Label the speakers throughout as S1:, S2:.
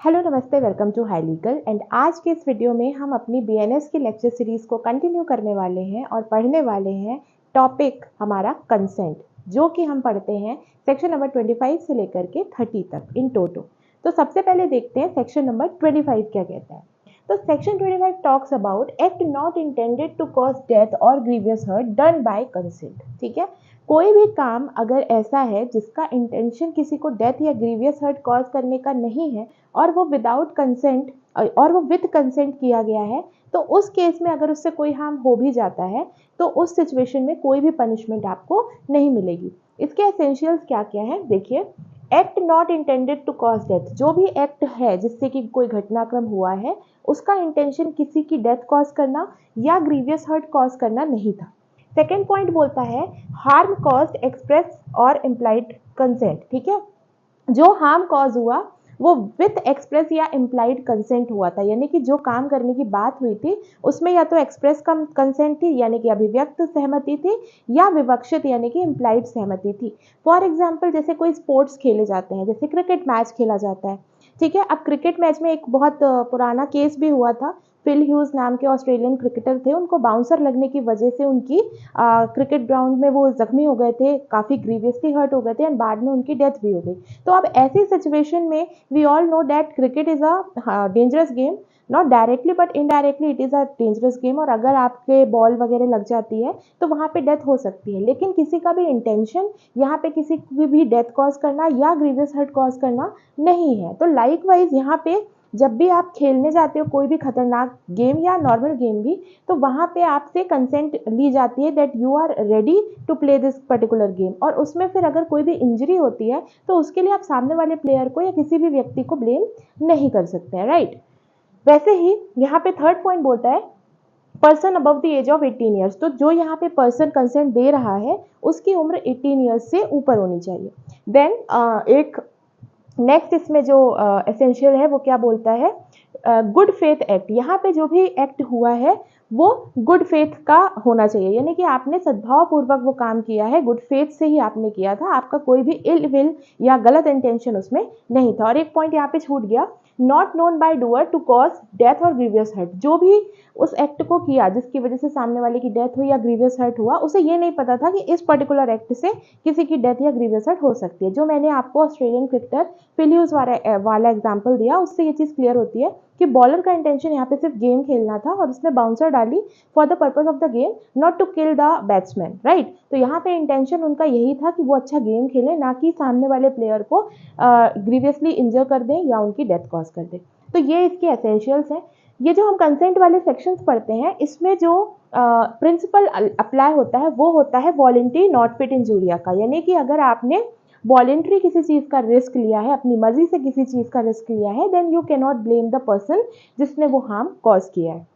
S1: Hello नमस्ते, welcome to High Legal. And आज के इस वीडियो में हम अपनी बीएनएस की लेक्चर सीरीज़ को कंटिन्यू करने वाले हैं और पढ़ने वाले हैं टॉपिक हमारा कंसेंट, जो कि हम पढ़ते हैं सेक्शन नंबर 25 से लेकर के 30 तक इन टोटल। तो सबसे पहले देखते हैं सेक्शन नंबर 25 क्या कहता है। तो section 25 talks about act not intended to cause death और grievous hurt done by consent. ठीक है, कोई भी काम अगर ऐसा है जिसका इंटेंशन किसी को डेथ या ग्रीवियस हर्ट कॉज करने का नहीं है और वो विदाउट कंसेंट और वो विद कंसेंट किया गया है, तो उस केस में अगर उससे कोई हार्म हो भी जाता है तो उस सिचुएशन में कोई भी पनिशमेंट आपको नहीं मिलेगी। इसके एसेंशियल्स क्या क्या है देखिए। Act not intended to cause death, जो भी एक्ट है जिससे कि कोई घटनाक्रम हुआ है उसका इंटेंशन किसी की डेथ कॉज करना या ग्रीवियस हर्ट कॉज करना नहीं था। सेकेंड पॉइंट बोलता है हार्म कॉज्ड एक्सप्रेस और इम्प्लाइड कंसेंट। ठीक है, जो हार्म कॉज हुआ वो विथ एक्सप्रेस या इम्प्लाइड कंसेंट हुआ था, यानी कि जो काम करने की बात हुई थी उसमें या तो एक्सप्रेस कंसेंट थी यानी कि अभिव्यक्त सहमति थी, या विवक्षित यानी कि इम्प्लाइड सहमति थी। फॉर एग्जाम्पल जैसे कोई स्पोर्ट्स खेले जाते हैं, जैसे क्रिकेट मैच खेला जाता है। ठीक है, अब क्रिकेट मैच में एक बहुत पुराना केस भी हुआ था। फिल ह्यूज नाम के ऑस्ट्रेलियन क्रिकेटर थे, उनको बाउंसर लगने की वजह से उनकी क्रिकेट ग्राउंड में वो जख्मी हो गए थे, काफ़ी ग्रीवियसली हर्ट हो गए थे एंड बाद में उनकी डेथ भी हो गई। तो अब ऐसी सिचुएशन में we all know that cricket is a dangerous game, not directly but indirectly it is a dangerous game, और अगर आपके बॉल वगैरह लग जाती है तो वहाँ पे डेथ हो सकती है। लेकिन किसी का भी इंटेंशन यहाँ पे किसी की भी डेथ कॉज करना या ग्रीवियस हर्ट कॉज करना नहीं है। तो लाइकवाइज यहाँ पे जब भी आप खेलने जाते हो कोई भी खतरनाक गेम या नॉर्मल गेम भी, तो वहाँ पे आपसे कंसेंट ली जाती है that you are ready to play this particular game, और उसमें फिर अगर कोई भी इंजरी होती है तो उसके लिए आप सामने वाले प्लेयर को या किसी भी व्यक्ति को ब्लेम नहीं कर सकते हैं, राइट। वैसे ही यहाँ पे थर्ड पॉइंट बोलता है person above the age of 18 years. तो जो यहाँ पे पर्सन कंसेंट दे रहा है उसकी उम्र 18 ईयर्स से ऊपर होनी चाहिए। देन एक नेक्स्ट इसमें जो एसेंशियल है वो क्या बोलता है, गुड फेथ एक्ट। यहाँ पे जो भी एक्ट हुआ है वो गुड फेथ का होना चाहिए, यानी कि आपने सद्भाव पूर्वक वो काम किया है, गुड फेथ से ही आपने किया था, आपका कोई भी इल विल या गलत इंटेंशन उसमें नहीं था। और एक पॉइंट यहाँ पे छूट गया, not known by doer to cause death और ग्रीवियस हर्ट। जो भी उस एक्ट को किया जिसकी वजह से सामने वाले की डेथ हुई या ग्रीवियस हर्ट हुआ, उसे ये नहीं पता था कि इस पर्टिकुलर एक्ट से किसी की डेथ या ग्रीवियस हर्ट हो सकती है। जो मैंने आपको ऑस्ट्रेलियन क्रिकेटर फिल ह्यूज वाला एग्जाम्पल दिया, उससे ये चीज़ क्लियर होती है कि बॉलर का इंटेंशन यहाँ पे सिर्फ गेम खेलना था और उसने बाउंसर डाली for the purpose of the game, not to kill the batsman, right. तो यहाँ पे इंटेंशन उनका यही था कि वो अच्छा गेम खेले, ना कि सामने वाले प्लेयर को ग्रीवियसली इंजर कर दें या उनकी डेथ कॉज कर दें। तो ये इसके एसेंशियल्स हैं। ये जो हम कंसेंट वाले सेक्शंस पढ़ते हैं इसमें जो प्रिंसिपल अप्लाई होता है वो होता है वॉलंटरी नॉट फिट इंजूरिया का, यानी कि अगर आपने वॉलेंट्री किसी चीज़ का रिस्क लिया है, अपनी मर्जी से किसी चीज़ का रिस्क लिया है, then you can not blame the person जिसने वो हार्म कॉज किया है।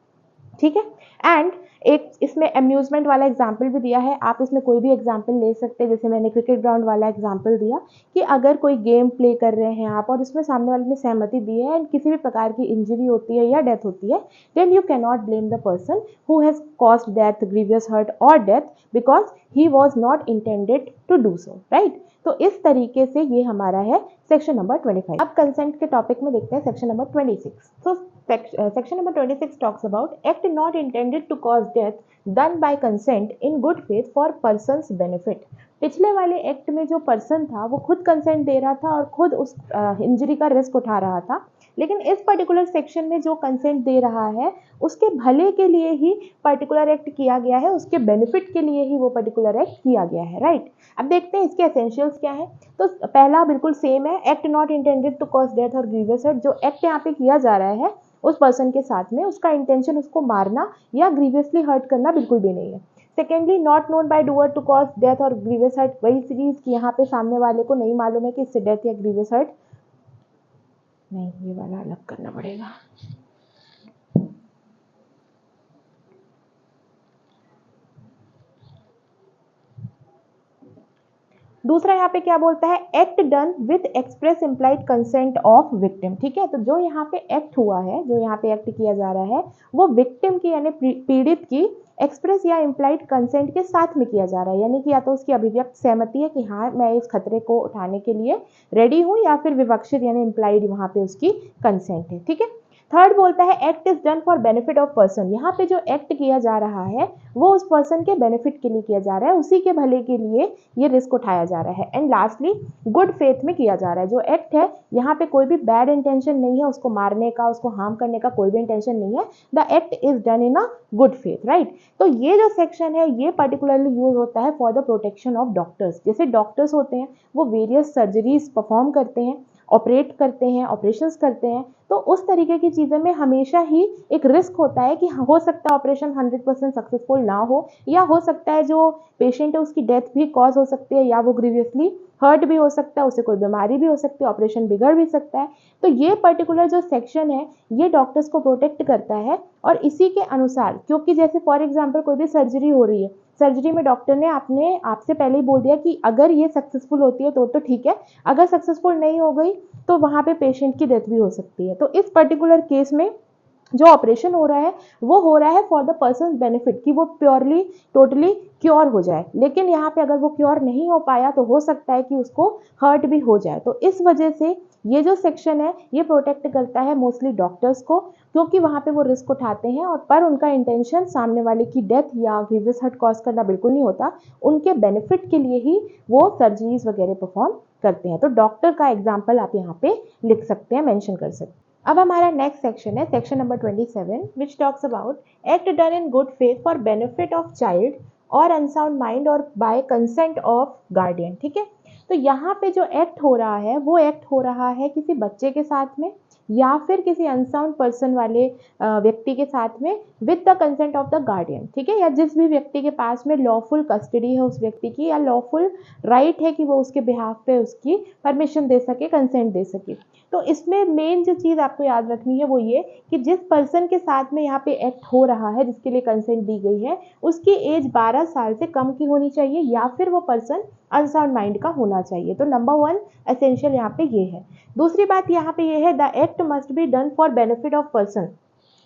S1: ठीक है, एंड एक इसमें अम्यूजमेंट वाला एग्जाम्पल भी दिया है। आप इसमें कोई भी एग्जाम्पल ले सकते हैं, जैसे मैंने क्रिकेट ग्राउंड वाला एग्जाम्पल दिया कि अगर कोई गेम प्ले कर रहे हैं आप और उसमें सामने वाले ने सहमति दी है एंड किसी भी प्रकार की इंजरी होती है या डेथ होती है, then you can not blame the person who has caused death, grievous hurt और death because he was not intended to do so, right. तो इस तरीके से ये हमारा है सेक्शन नंबर 25। अब कंसेंट के टॉपिक में देखते हैं सेक्शन नंबर 26। तो section number 26 talks about act not intended to cause death done by consent in good faith for person's benefit। पिछले वाले एक्ट में जो पर्सन था वो खुद कंसेंट दे रहा था और खुद उस इंजरी का रिस्क उठा रहा था, लेकिन इस पर्टिकुलर सेक्शन में जो कंसेंट दे रहा है उसके भले के लिए ही पर्टिकुलर एक्ट किया गया है, उसके बेनिफिट के लिए ही वो पर्टिकुलर एक्ट किया गया है, राइट। अब देखते हैं इसके एसेंशियल्स क्या है। तो पहला बिल्कुल सेम है, act not intended to cause death और ग्रीवियस हर्ट। जो एक्ट यहाँ पे किया जा रहा है उस पर्सन के साथ में उसका इंटेंशन उसको मारना या ग्रीवियसली हर्ट करना बिल्कुल भी नहीं है। Secondly, not known by doer to cause death और ग्रीवियस हर्ट, वही चीज कि यहाँ पे सामने वाले को नहीं मालूम है कि इससे डेथ या ग्रीवियस हर्ट नहीं, ये वाला अलग करना पड़ेगा। दूसरा यहाँ पे क्या बोलता है, act done with express implied consent of victim. ठीक है, तो जो यहाँ पे एक्ट हुआ है, जो यहाँ पे एक्ट किया जा रहा है, वो विक्टिम की यानी पीड़ित की एक्सप्रेस या इम्प्लाइड कंसेंट के साथ में किया जा रहा है, यानी कि या तो उसकी अभिव्यक्त सहमति है कि हाँ मैं इस खतरे को उठाने के लिए रेडी हूँ, या फिर विवक्षित यानी इम्प्लाइड वहाँ पे उसकी कंसेंट है। ठीक है, थर्ड बोलता है act is done for benefit of person. यहाँ पे जो एक्ट किया जा रहा है वो उस पर्सन के बेनिफिट के लिए किया जा रहा है, उसी के भले के लिए ये रिस्क उठाया जा रहा है। एंड लास्टली गुड फेथ में किया जा रहा है। जो एक्ट है यहाँ पे कोई भी बैड इंटेंशन नहीं है, उसको मारने का, उसको हार्म करने का कोई भी इंटेंशन नहीं है। The act is done in a good faith, right. तो ये जो सेक्शन है ये पर्टिकुलरली यूज होता है for the protection of doctors. जैसे डॉक्टर्स होते हैं वो वेरियस सर्जरीज परफॉर्म करते हैं, ऑपरेट करते हैं, ऑपरेशंस करते हैं, तो उस तरीके की चीज़ों में हमेशा ही एक रिस्क होता है कि हो सकता है ऑपरेशन 100% सक्सेसफुल ना हो, या हो सकता है जो पेशेंट है उसकी डेथ भी कॉज हो सकती है, या वो ग्रीवियसली हर्ट भी हो सकता है, उसे कोई बीमारी भी हो सकती है, ऑपरेशन बिगड़ भी सकता है। तो ये पर्टिकुलर जो सेक्शन है ये डॉक्टर्स को प्रोटेक्ट करता है। और इसी के अनुसार, क्योंकि जैसे फॉर एग्जाम्पल कोई भी सर्जरी हो रही है, सर्जरी में डॉक्टर ने आपसे पहले ही बोल दिया कि अगर ये सक्सेसफुल होती है तो ठीक है, अगर सक्सेसफुल नहीं हो गई तो वहाँ पे पेशेंट की डेथ भी हो सकती है। तो इस पर्टिकुलर केस में जो ऑपरेशन हो रहा है वो हो रहा है फॉर द पर्सन बेनिफिट, कि वो प्योरली टोटली क्योर हो जाए। लेकिन यहाँ पे अगर वो क्योर नहीं हो पाया तो हो सकता है कि उसको हर्ट भी हो जाए। तो इस वजह से ये जो सेक्शन है ये प्रोटेक्ट करता है मोस्टली डॉक्टर्स को, क्योंकि वहाँ पे वो रिस्क उठाते हैं और पर उनका इंटेंशन सामने वाले की डेथ या ग्रीवियस हर्ट कॉज करना बिल्कुल नहीं होता, उनके बेनिफिट के लिए ही वो सर्जरीज वगैरह परफॉर्म करते हैं। तो डॉक्टर का एग्जाम्पल आप यहाँ पे लिख सकते हैं, मेंशन कर सकते हैं। अब हमारा नेक्स्ट सेक्शन है section number 27, which talks about act done in good faith for benefit of child और अनसाउंड माइंड और बाय कंसेंट ऑफ गार्डियन। ठीक है, तो यहाँ पे जो एक्ट हो रहा है वो एक्ट हो रहा है किसी बच्चे के साथ में या फिर किसी अनसाउंड पर्सन वाले व्यक्ति के साथ में with the consent of the guardian. ठीक है, या जिस भी व्यक्ति के पास में लॉफुल कस्टडी है उस व्यक्ति की, या लॉफुल राइट है कि वो उसके बिहाफ पे उसकी परमिशन दे सके, कंसेंट दे सके। तो इसमें मेन जो चीज़ आपको याद रखनी है वो ये कि जिस पर्सन के साथ में यहाँ पे एक्ट हो रहा है, जिसके लिए कंसेंट दी गई है, उसकी एज 12 साल से कम की होनी चाहिए, या फिर वो पर्सन अनसाउंड माइंड का होना चाहिए। तो नंबर 1 एसेंशियल यहाँ पे ये है। दूसरी बात यहाँ पे ये है, the act must be done for benefit of person.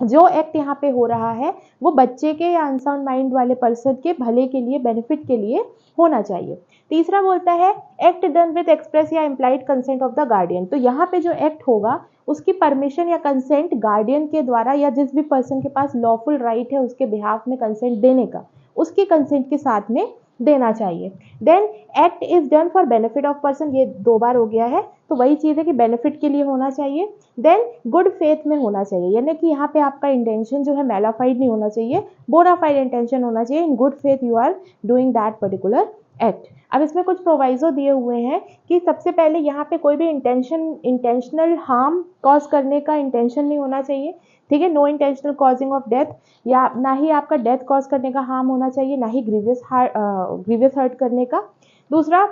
S1: जो एक्ट यहाँ पे हो रहा है वो बच्चे के या अनसाउंड माइंड वाले पर्सन के भले के लिए, बेनिफिट के लिए होना चाहिए। तीसरा बोलता है एक्ट डन विद एक्सप्रेस या implied consent of the guardian. तो यहाँ पे जो एक्ट होगा उसकी परमिशन या कंसेंट गार्डियन के द्वारा, या जिस भी पर्सन के पास लॉफुल राइट है उसके बिहाफ में कंसेंट देने का, उसकी कंसेंट के साथ में देना चाहिए। Then act is done for benefit of person, ये 2 बार हो गया है, तो वही चीज़ है कि बेनिफिट के लिए होना चाहिए। देन गुड फेथ में होना चाहिए, यानी कि यहाँ पे आपका इंटेंशन जो है मैलाफाइड नहीं होना चाहिए, बोनाफाइड इंटेंशन होना चाहिए। In good faith you are doing that particular act. अब इसमें कुछ प्रोवाइजो दिए हुए हैं कि सबसे पहले यहाँ पे कोई भी इंटेंशनल हार्म कॉज करने का इंटेंशन नहीं होना चाहिए। ठीक है, no intentional causing of death, या ना ही आपका डेथ कॉज करने का हार्म होना चाहिए, ना ही ग्रीवियस हर्ट करने का। दूसरा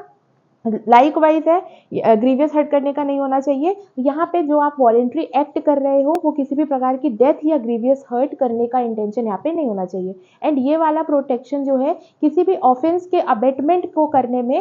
S1: लाइकवाइज है, ग्रीवियस हर्ट करने का नहीं होना चाहिए। यहाँ पे जो आप वॉलेंट्री एक्ट कर रहे हो वो किसी भी प्रकार की डेथ या ग्रीवियस हर्ट करने का इंटेंशन यहाँ पे नहीं होना चाहिए। एंड ये वाला प्रोटेक्शन जो है किसी भी ऑफेंस के अबेटमेंट को करने में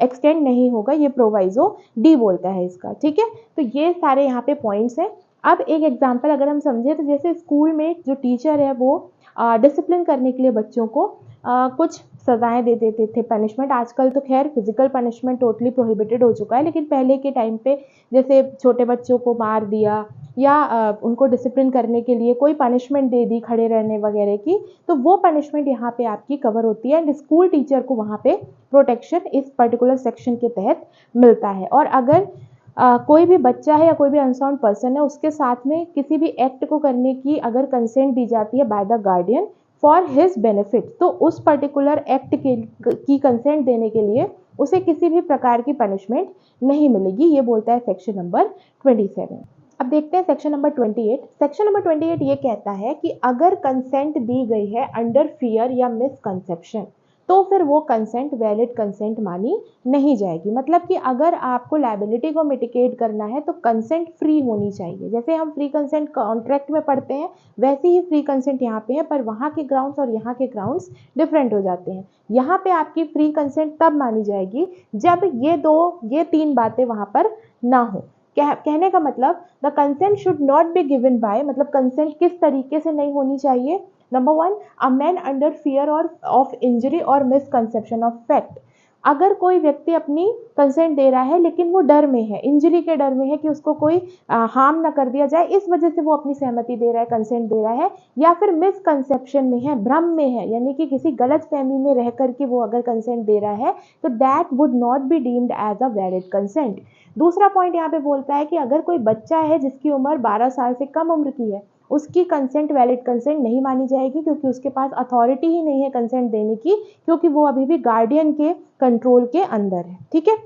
S1: एक्सटेंड नहीं होगा, ये प्रोवाइजो डी बोलता है इसका। ठीक है, तो ये सारे यहाँ पे पॉइंट्स हैं। अब एक एग्जाम्पल अगर हम समझे तो जैसे स्कूल में जो टीचर है वो डिसिप्लिन करने के लिए बच्चों को कुछ सजाएं दे देते थे, पनिशमेंट। आजकल तो खैर फिजिकल पनिशमेंट टोटली प्रोहिबिटेड हो चुका है, लेकिन पहले के टाइम पे जैसे छोटे बच्चों को मार दिया या उनको डिसिप्लिन करने के लिए कोई पनिशमेंट दे दी खड़े रहने वगैरह की, तो वो पनिशमेंट यहाँ पे आपकी कवर होती है एंड स्कूल टीचर को वहाँ पे प्रोटेक्शन इस पर्टिकुलर सेक्शन के तहत मिलता है। और अगर कोई भी बच्चा है या कोई भी अनसाउंड पर्सन है उसके साथ में किसी भी एक्ट को करने की अगर कंसेंट दी जाती है by the guardian for his benefit, तो उस पर्टिकुलर एक्ट की कंसेंट देने के लिए उसे किसी भी प्रकार की पनिशमेंट नहीं मिलेगी। ये बोलता है सेक्शन नंबर 27। अब देखते हैं सेक्शन नंबर 28। सेक्शन नंबर 28 ये कहता है कि अगर कंसेंट दी गई है अंडर फियर या मिसकंसेप्शन, तो फिर वो कंसेंट वैलिड कंसेंट मानी नहीं जाएगी। मतलब कि अगर आपको लायबिलिटी को मिटिगेट करना है तो कंसेंट फ्री होनी चाहिए। जैसे हम फ्री कंसेंट कॉन्ट्रैक्ट में पढ़ते हैं वैसे ही फ्री कंसेंट यहाँ पे है, पर वहाँ के ग्राउंड्स और यहाँ के ग्राउंड्स डिफरेंट हो जाते हैं। यहाँ पे आपकी फ्री कंसेंट तब मानी जाएगी जब ये तीन बातें वहाँ पर ना हो। कहने का मतलब the consent should not be given by, मतलब कंसेंट किस तरीके से नहीं होनी चाहिए। Number 1, a man under fear और ऑफ इंजरी और मिसकंसेप्शन ऑफ फैक्ट। अगर कोई व्यक्ति अपनी कंसेंट दे रहा है लेकिन वो डर में है, इंजरी के डर में है कि उसको कोई हार्म ना कर दिया जाए, इस वजह से वो अपनी सहमति दे रहा है, कंसेंट दे रहा है, या फिर मिसकंसेप्शन में है, भ्रम में है, यानी कि किसी गलत फहमी में रह करके वो अगर कंसेंट दे रहा है तो that would not be deemed as a valid consent. दूसरा पॉइंट यहाँ पे बोलता है कि अगर कोई बच्चा है जिसकी उम्र 12 साल से कम उम्र की है, उसकी कंसेंट वैलिड कंसेंट नहीं मानी जाएगी, क्योंकि उसके पास अथॉरिटी ही नहीं है कंसेंट देने की, क्योंकि वो अभी भी गार्डियन के कंट्रोल के अंदर है। ठीक है।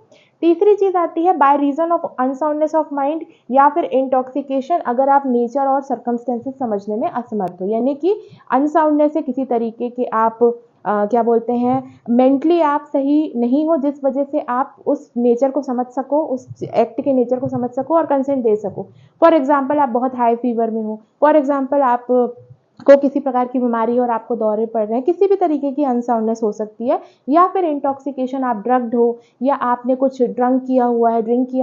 S1: तीसरी चीज आती है by reason of unsoundness of mind या फिर इंटॉक्सिकेशन, अगर आप नेचर और सर्कमस्टेंसेस समझने में असमर्थ हो, यानी कि अनसाउंडनेस है किसी तरीके के, आप क्या बोलते हैं, मेंटली आप सही नहीं हो, जिस वजह से आप उस नेचर को समझ सको, उस एक्ट के नेचर को समझ सको और कंसेंट दे सको। फॉर एग्जाम्पल आप बहुत हाई फीवर में हो, फॉर एग्जाम्पल आप को किसी प्रकार की बीमारी और आपको दौरे पड़ रहे हैं, किसी भी तरीके की अनसाउंडनेस हो सकती है, या फिर इंटॉक्सिकेशन, आप ड्रग्ड हो या आपने कुछ ड्रिंक किया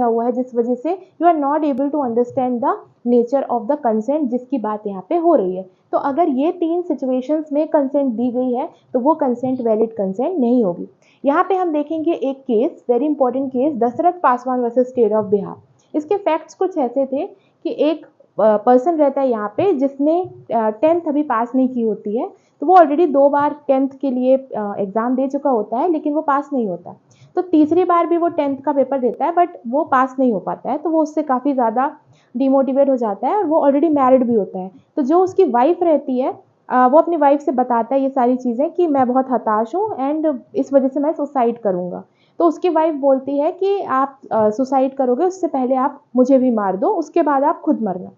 S1: हुआ है जिस वजह से you are not able to understand the nature of the consent जिसकी बात यहाँ पे हो रही है। तो अगर ये तीन सिचुएशंस में कंसेंट दी गई है तो वो कंसेंट वैलिड कंसेंट नहीं होगी। यहाँ पे हम देखेंगे एक case, very important case, Dasharath Paswan versus state of Bihar. इसके फैक्ट्स कुछ ऐसे थे कि एक पर्सन रहता है यहाँ पे जिसने 10th अभी पास नहीं की होती है, तो वो ऑलरेडी 2 बार 10th के लिए एग्ज़ाम दे चुका होता है, लेकिन वो पास नहीं होता। तो तीसरी बार भी वो 10th का पेपर देता है बट वो पास नहीं हो पाता है, तो वो उससे काफ़ी ज़्यादा डिमोटिवेट हो जाता है और वो ऑलरेडी मैरिड भी होता है। तो जो उसकी वाइफ रहती है वो अपनी वाइफ से बताता है ये सारी चीज़ें कि मैं बहुत हताश हूँ एंड इस वजह से मैं सुसाइड करूँगा। तो उसकी वाइफ बोलती है कि आप सुसाइड करोगे उससे पहले आप मुझे भी मार दो, उसके बाद आप खुद मरना।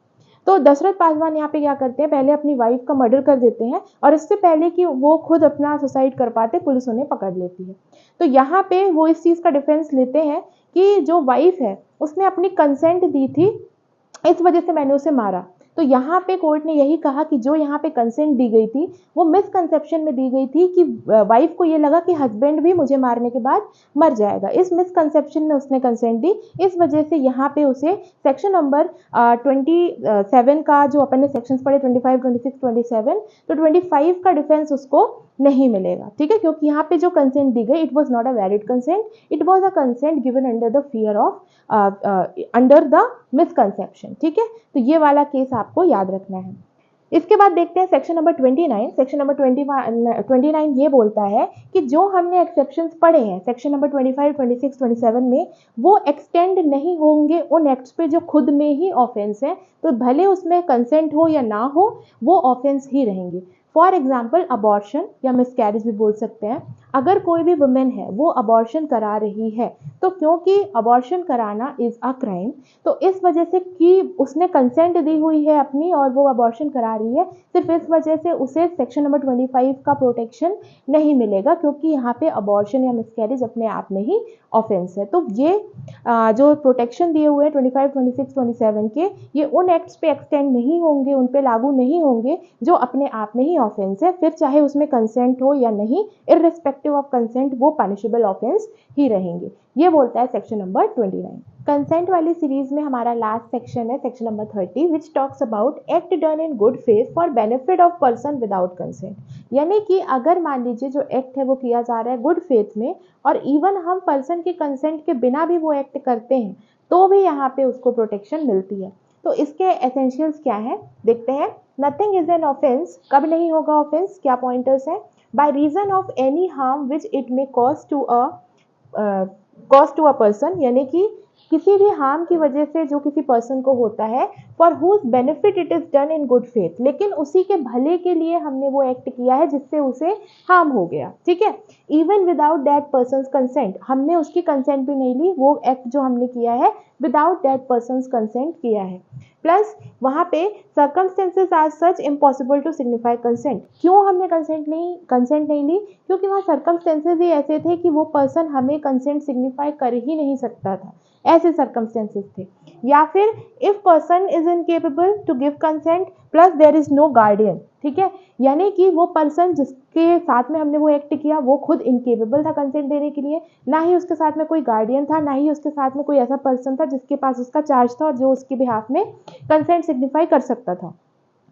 S1: तो दशरथ पासवान यहाँ पे क्या करते हैं, पहले अपनी वाइफ का मर्डर कर देते हैं और इससे पहले कि वो खुद अपना सुसाइड कर पाते पुलिस उन्हें पकड़ लेती है। तो यहाँ पे वो इस चीज़ का डिफेंस लेते हैं कि जो वाइफ है उसने अपनी कंसेंट दी थी, इस वजह से मैंने उसे मारा। तो यहाँ पे कोर्ट ने यही कहा कि जो यहाँ पे कंसेंट दी गई थी वो मिसकंसेप्शन में दी गई थी कि वाइफ को ये लगा कि हस्बैंड भी मुझे मारने के बाद मर जाएगा, इस मिसकंसेप्शन में उसने कंसेंट दी, इस वजह से यहाँ पे उसे सेक्शन नंबर 27 का, जो अपन ने सेक्शंस पढ़े 25, 26, 27, तो 25 का डिफेंस उसको नहीं मिलेगा। ठीक है, क्योंकि यहाँ पे जो कंसेंट दी गई it was not a valid consent, it was a consent given under the fear of under the misconception. ठीक है, तो ये वाला केस आपको याद रखना है। इसके बाद देखते हैं सेक्शन नंबर 29। सेक्शन नंबर 29 ये बोलता है कि जो हमने एक्सेप्शंस पढ़े हैं सेक्शन नंबर 25, 26, 27 में, वो एक्सटेंड नहीं होंगे उन एक्ट्स पे जो खुद में ही ऑफेंस है, तो भले उसमें कंसेंट हो या ना हो वो ऑफेंस ही रहेंगे। फॉर एग्जाम्पल अबॉर्शन या मिसकैरेज भी बोल सकते हैं। अगर कोई भी वुमेन है वो अबॉर्शन करा रही है, तो क्योंकि अबॉर्शन कराना इज अ क्राइम, तो इस वजह से कि उसने कंसेंट दी हुई है अपनी और वो अबॉर्शन करा रही है, सिर्फ इस वजह से उसे सेक्शन नंबर 25 का प्रोटेक्शन नहीं मिलेगा, क्योंकि यहाँ पे अबॉर्शन या मिसकैरेज अपने आप में ही ऑफेंस है। तो ये जो प्रोटेक्शन दिए हुए हैं 25, 26, 27 के, ये उन एक्ट्स पे एक्सटेंड नहीं होंगे, उन पे लागू नहीं होंगे जो अपने आप में ही ऑफेंस है, फिर चाहे उसमें कंसेंट हो या नहीं, इररिस्पेक्टिव ऑफ कंसेंट वो पनिशेबल ऑफेंस ही रहेंगे। ये बोलता है सेक्शन नंबर 29। कंसेंट वाली सीरीज में हमारा लास्ट सेक्शन है section number 30, which talks about act done in good faith for benefit of person without consent. यानी कि अगर मान लीजिए जो एक्ट है वो किया जा रहा है गुड फेथ में, और इवन हम पर्सन के कंसेंट के बिना भी वो एक्ट करते हैं, तो भी यहाँ पे उसको प्रोटेक्शन मिलती है। तो इसके एसेंशियल्स क्या है देखते हैं। नथिंग इज एन ऑफेंस, कब नहीं होगा ऑफेंस, क्या पॉइंटर्स हैं। By reason of any harm which it may cause to a person, यानी कि किसी भी हार्म की वजह से जो किसी पर्सन को होता है, for whom benefit it is done in good faith, लेकिन उसी के भले के लिए हमने वो एक्ट किया है जिससे उसे हार्म हो गया, ठीक है, even without that persons consent, हमने उसकी कंसेंट भी नहीं ली, वो एक्ट जो हमने किया है विदाउट दैट पर्सनस कंसेंट किया है। प्लस वहाँ पे circumstances are such impossible to signify consent, क्यों हमने कंसेंट नहीं ली, क्योंकि वहाँ सर्कमस्टेंसेज ही ऐसे थे कि वो पर्सन हमें कंसेंट सिग्निफाई कर ही नहीं सकता था, ऐसे सर्कमस्टेंसेज थे। या फिर if person is incapable to give consent plus there is no guardian, ठीक है, यानी कि वो पर्सन जिसके साथ में हमने वो एक्ट किया वो खुद इनकेपेबल था कंसेंट देने के लिए, ना ही उसके साथ में कोई गार्डियन था, ना ही उसके साथ में कोई ऐसा पर्सन था जिसके पास उसका चार्ज था और जो उसके बिहाफ में कंसेंट सिग्निफाई कर सकता था।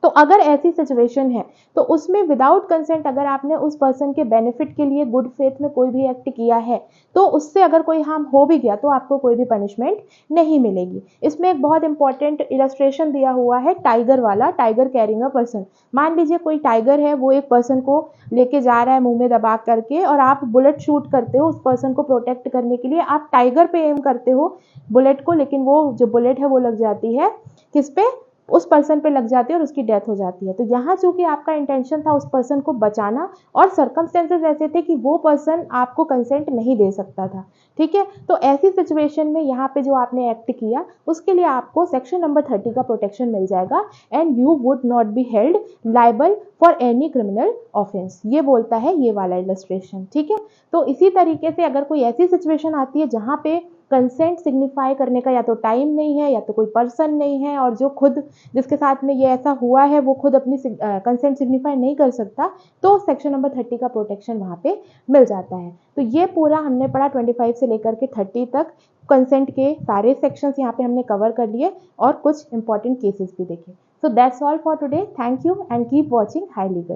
S1: तो अगर ऐसी सिचुएशन है तो उसमें विदाउट कंसेंट अगर आपने उस पर्सन के बेनिफिट के लिए गुड फेथ में कोई भी एक्ट किया है तो उससे अगर कोई हार्म हो भी गया तो आपको कोई भी पनिशमेंट नहीं मिलेगी। इसमें एक बहुत इंपॉर्टेंट इलस्ट्रेशन दिया हुआ है टाइगर वाला, टाइगर कैरिंग अ पर्सन। मान लीजिए कोई टाइगर है, वो एक पर्सन को लेके जा रहा है मुंह में दबा करके और आप बुलेट शूट करते हो उस पर्सन को प्रोटेक्ट करने के लिए, आप टाइगर पे एम करते हो बुलेट को, लेकिन वो जो बुलेट है वो लग जाती है किस पे, उस पर्सन पे लग जाती है और उसकी डेथ हो जाती है। तो यहाँ चूंकि आपका इंटेंशन था उस पर्सन को बचाना और सर्कमस्टेंसेस ऐसे थे कि वो पर्सन आपको कंसेंट नहीं दे सकता था, ठीक है, तो ऐसी सिचुएशन में यहाँ पे जो आपने एक्ट किया उसके लिए आपको सेक्शन नंबर 30 का प्रोटेक्शन मिल जाएगा and you would not be held liable for any criminal offence, ये बोलता है ये वाला इलस्ट्रेशन, ठीक है। तो इसी तरीके से अगर कोई ऐसी सिचुएशन आती है जहाँ पे कंसेंट सिग्निफाई करने का या तो टाइम नहीं है या तो कोई पर्सन नहीं है और जो खुद जिसके साथ में ये ऐसा हुआ है वो खुद अपनी कंसेंट सिग्निफाई नहीं कर सकता, तो सेक्शन नंबर 30 का प्रोटेक्शन वहाँ पे मिल जाता है। तो ये पूरा हमने पढ़ा 25 से लेकर के 30 तक, कंसेंट के सारे सेक्शंस यहाँ पे हमने कवर कर लिए और कुछ इंपॉर्टेंट केसेस भी देखे। So that's all for today, thank you and keep watching high legal.